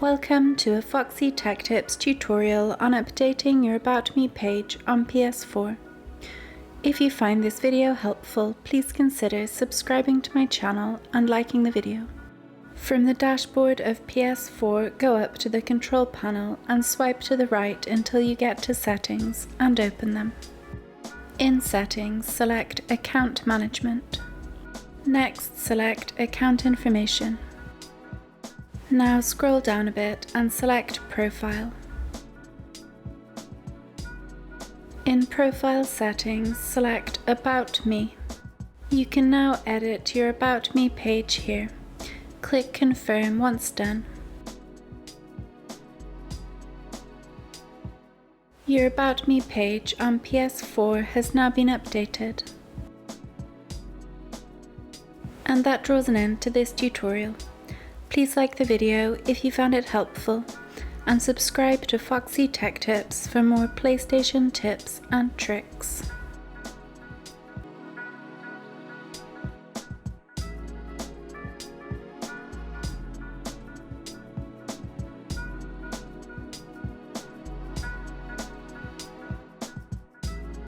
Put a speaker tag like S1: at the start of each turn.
S1: Welcome to a Foxy Tech Tips tutorial on updating your About Me page on PS4. If you find this video helpful, please consider subscribing to my channel and liking the video. From the dashboard of PS4, go up to the control panel and swipe to the right until you get to Settings and open them. In Settings, select Account Management. Next, select Account Information. Now scroll down a bit and select Profile. In Profile Settings, select About Me. You can now edit your About Me page here. Click Confirm once done. Your About Me page on PS4 has now been updated. And that draws an end to this tutorial. Please like the video if you found it helpful, and subscribe to Foxy Tech Tips for more PlayStation tips and tricks.